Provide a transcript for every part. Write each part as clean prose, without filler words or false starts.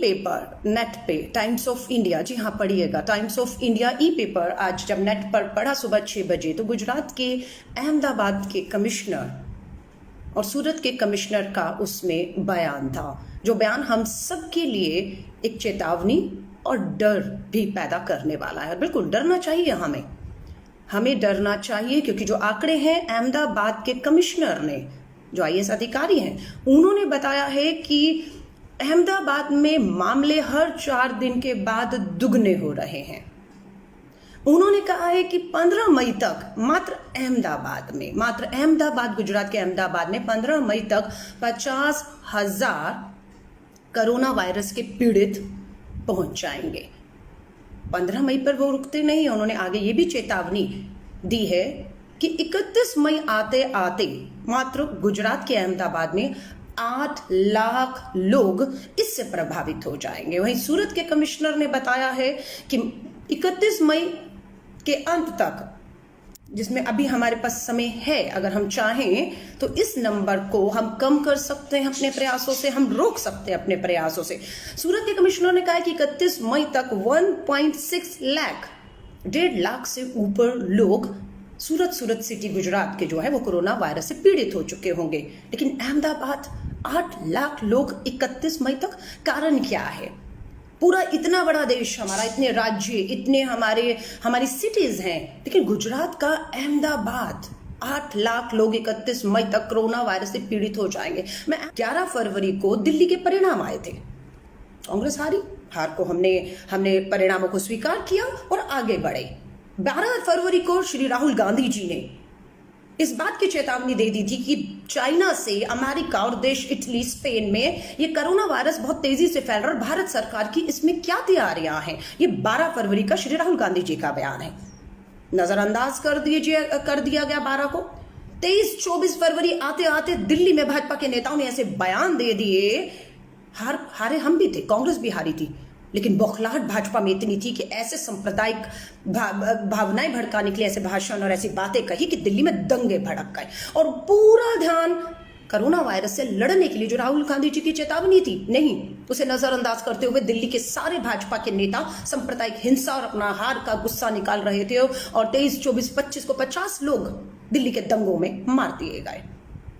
Paper net पे times of India, जी हाँ पढ़िएगा, times of India E paper आज जब नेट पर पढ़ा सुबह 6 बजे तो गुजरात के अहमदाबाद के कमिश्नर और सूरत के कमिश्नर का उसमें बयान था, जो बयान हम सबके लिए एक चेतावनी और डर भी पैदा करने वाला है। बिल्कुल डरना चाहिए, हमें डरना चाहिए, क्योंकि जो आंकड़े हैं अहमदाबाद के कमिश्नर ने, जो आईएएस अधिकारी हैं, उन्होंने बताया है कि अहमदाबाद में मामले हर 4 दिन के बाद दुगने हो रहे हैं। उन्होंने कहा है कि 15 मई तक मात्र अहमदाबाद, गुजरात के अहमदाबाद में 15 मई तक 50,000 कोरोना वायरस के पीड़ित पहुंच जाएंगे। 15 मई पर वो रुकते नहीं, उन्होंने आगे ये भी चेतावनी दी है कि 31 मई आते आते मात्र गुजरात के अहमदाबाद में 8 लाख लोग इससे प्रभावित हो जाएंगे। वहीं सूरत के कमिश्नर ने बताया है कि 31 मई के अंत तक, जिसमें अभी हमारे पास समय है, अगर हम चाहें तो इस नंबर को हम कम कर सकते हैं अपने प्रयासों से, हम रोक सकते हैं अपने प्रयासों से। सूरत के कमिश्नर ने कहा कि 31 मई तक 1.6 लाख, 1.5 लाख से ऊपर लोग सूरत सिटी गुजरात के जो है वो कोरोना वायरस से पीड़ित हो चुके होंगे। लेकिन अहमदाबाद 8 लाख लोग 31 मई तक, कारण क्या है? पूरा इतना बड़ा देश हमारा, इतने राज्य, इतने हमारी सिटीज हैं, लेकिन गुजरात का अहमदाबाद 8 लाख लोग 31 मई तक कोरोना वायरस से पीड़ित हो जाएंगे। 11 फरवरी को दिल्ली के परिणाम आए थे, कांग्रेस हार को हमने परिणामों को स्वीकार किया और आगे बढ़े। 12 फरवरी को श्री राहुल गांधी जी ने इस बात की चेतावनी दे दी थी कि चाइना से, अमेरिका और देश इटली, स्पेन में ये कोरोना वायरस बहुत तेजी से फैल रहा है और भारत सरकार की इसमें क्या तैयारियां हैं। ये 12 फरवरी का श्री राहुल गांधी जी का बयान है, नजरअंदाज कर दिया गया 12 को। 23-24 फरवरी आते आते दिल्ली में भाजपा के नेताओं ने ऐसे बयान दे दिए, हारे हम भी थे, कांग्रेस भी हारी थी, लेकिन बौखलाहट भाजपा में इतनी थी कि ऐसे सांप्रदायिक भावनाएं भड़काने के लिए ऐसे भाषण और ऐसी बातें कही कि दिल्ली में दंगे भड़क गए और पूरा ध्यान कोरोना वायरस से लड़ने के लिए जो राहुल गांधी जी की चेतावनी थी, नहीं, उसे नजरअंदाज करते हुए दिल्ली के सारे भाजपा के नेता सांप्रदायिक हिंसा और अपना हार का गुस्सा निकाल रहे थे और 23, 24, 25 को 50 लोग दिल्ली के दंगों में मार दिए गए।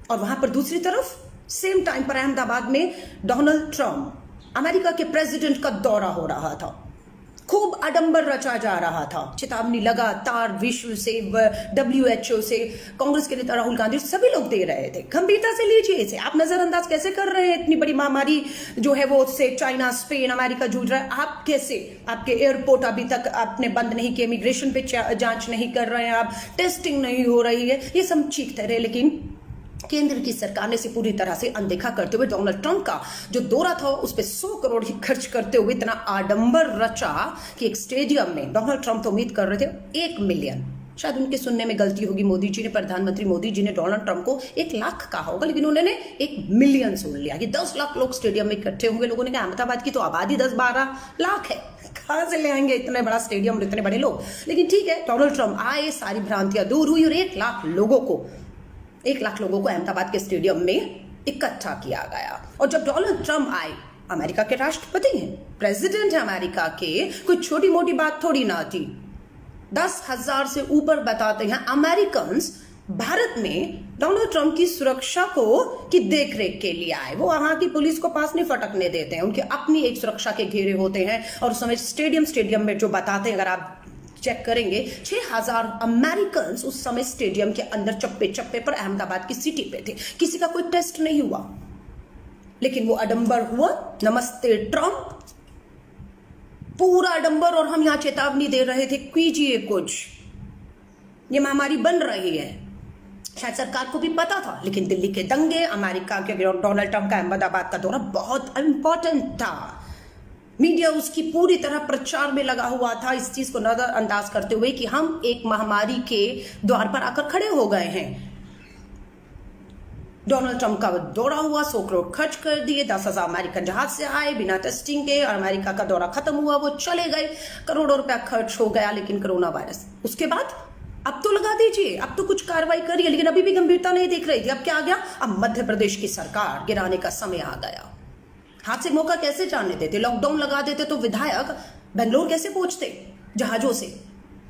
और वहां पर दूसरी तरफ सेम टाइम पर अहमदाबाद में डोनाल्ड ट्रंप, अमेरिका के प्रेसिडेंट का दौरा हो रहा था, खूब आडंबर रचा जा रहा था। चेतावनी लगातार विश्व से, WHO से, कांग्रेस के नेता राहुल गांधी, सभी लोग दे रहे थे। गंभीरता से लीजिए इसे, आप नजरअंदाज कैसे कर रहे हैं? इतनी बड़ी महामारी जो है वो से चाइना, स्पेन, अमेरिका जूझ रहा है, आप कैसे? आपके एयरपोर्ट अभी तक आपने बंद नहीं किए, इमिग्रेशन पे जांच नहीं कर रहे हैं आप, टेस्टिंग नहीं हो रही है, ये सब चीखते रहे, लेकिन केंद्र की सरकार ने इसे पूरी तरह से अनदेखा करते हुए डोनाल्ड ट्रंप का जो दौरा था उस पर 100 करोड़ ही खर्च करते हुए इतना आडंबर रचा कि एक स्टेडियम में डोनाल्ड ट्रंप तो उम्मीद कर रहे थे 1 मिलियन, शायद उनके सुनने में गलती होगी, मोदी जी ने, प्रधानमंत्री मोदी जी ने डोनाल्ड ट्रंप को 1 लाख कहा होगा, लेकिन उन्होंने 1 मिलियन सुन लिया कि 10 लाख लोग स्टेडियम में इकट्ठे होंगे। लोगों ने कहा अहमदाबाद की तो आबादी 10-12 लाख है, कहां से ले आएंगे इतने बड़ा स्टेडियम और इतने बड़े लोग? लेकिन ठीक है, डोनाल्ड ट्रंप आए, सारी भ्रांतियां दूर हुई और 1 लाख लोगों को अहमदाबाद के स्टेडियम में इकट्ठा किया गया। और जब डोनाल्ड ट्रंप आए, अमेरिका के राष्ट्रपति हैं, प्रेसिडेंट है अमेरिका के, कोई छोटी मोटी बात थोड़ी ना थी। 10,000 से ऊपर बताते हैं अमेरिकन भारत में डोनाल्ड ट्रंप की सुरक्षा की देखरेख के लिए आए। वो वहां की पुलिस को पास नहीं फटकने देते हैं, उनके अपनी एक सुरक्षा के घेरे होते हैं। और उस समय स्टेडियम में जो बताते हैं, अगर आप चेक करेंगे, 6,000 अमेरिकन उस समय स्टेडियम के अंदर चप्पे पर अहमदाबाद की सिटी पे थे। किसी का कोई टेस्ट नहीं हुआ, लेकिन वो आडंबर हुआ। नमस्ते ट्रंप, पूरा आडंबर। और हम यहां चेतावनी दे रहे थे, कीजिए कुछ, ये महामारी बन रही है। शायद सरकार को भी पता था, लेकिन दिल्ली के दंगे, अमेरिका के डोनाल्ड ट्रंप का अहमदाबाद का दौरा बहुत इंपॉर्टेंट था। मीडिया उसकी पूरी तरह प्रचार में लगा हुआ था, इस चीज को नजरअंदाज करते हुए कि हम एक महामारी के द्वार पर आकर खड़े हो गए हैं। डोनाल्ड ट्रंप का दौरा हुआ, 100 करोड़ खर्च कर दिए, 10,000 अमेरिकन जहाज से आए बिना टेस्टिंग के, और अमेरिका का दौरा खत्म हुआ, वो चले गए, करोड़ों रुपया खर्च हो गया। लेकिन कोरोना वायरस उसके बाद अब तो लगा दीजिए, अब तो कुछ कार्रवाई करिए, लेकिन अभी भी गंभीरता नहीं दिख रही थी। अब क्या आ गया? अब मध्य प्रदेश की सरकार गिराने का समय आ गया। हाथ से मौका कैसे जाने देते? लॉकडाउन लगा देते तो विधायक बेंगलोर कैसे पहुंचते जहाजों से?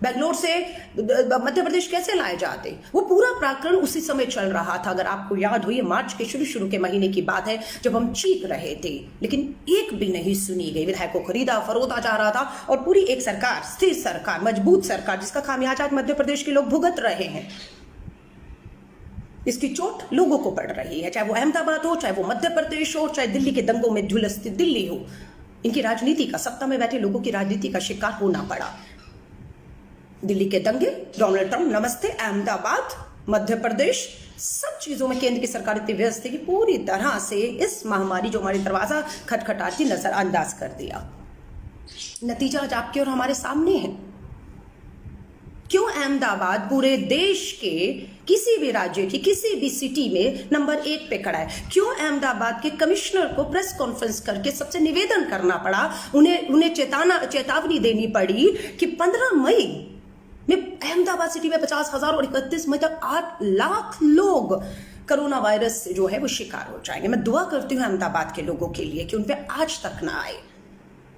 बेंगलोर से मध्य प्रदेश कैसे लाए जाते? वो पूरा प्रकरण उसी समय चल रहा था। अगर आपको याद हो, ये मार्च के शुरू के महीने की बात है जब हम चीख रहे थे, लेकिन एक भी नहीं सुनी गई। विधायक को खरीदा फरोदा जा रहा था और पूरी एक सरकार, स्थिर सरकार, मजबूत सरकार, जिसका खामियाजा आज मध्य प्रदेश के लोग भुगत रहे हैं। इसकी चोट लोगों को पड़ रही है, चाहे वो अहमदाबाद हो, चाहे वो मध्य प्रदेश हो, चाहे दिल्ली के दंगों में झुलसती दिल्ली हो। इनकी राजनीति का, सत्ता में बैठे लोगों की राजनीति का शिकार होना पड़ा। दिल्ली के दंगे, डोनाल्ड ट्रंप, नमस्ते, अहमदाबाद, मध्य प्रदेश, सब चीजों में केंद्र की सरकार इतनी व्यस्त है कि पूरी तरह से इस महामारी जो हमारे दरवाजा खटखटाती नजरअंदाज कर दिया। नतीजा आज आपके और हमारे सामने है। क्यों अहमदाबाद पूरे देश के किसी भी राज्य की किसी भी सिटी में नंबर 1 पे खड़ा है? क्यों अहमदाबाद के कमिश्नर को प्रेस कॉन्फ्रेंस करके सबसे निवेदन करना पड़ा, उन्हें चेतावनी देनी पड़ी कि 15 मई में अहमदाबाद सिटी में 50,000 और 31 मई तक 8 लाख लोग कोरोना वायरस से जो है वो शिकार हो जाएंगे। मैं दुआ करती हूँ अहमदाबाद के लोगों के लिए कि उन पे आज तक ना आए।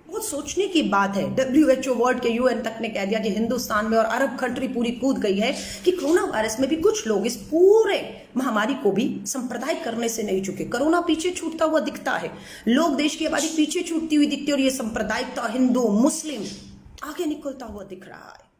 बहुत सोचने की बात है। WHO वर्ल्ड के UN तक ने कह दिया कि हिंदुस्तान में और अरब कंट्री पूरी कूद गई है कि कोरोना वायरस में भी कुछ लोग इस पूरे महामारी को भी सांप्रदायिक करने से नहीं चुके। कोरोना पीछे छूटता हुआ दिखता है, लोग, देश की आबादी पीछे छूटती हुई दिखती है, और ये सांप्रदायिकता, हिंदू मुस्लिम आगे निकलता हुआ दिख रहा है।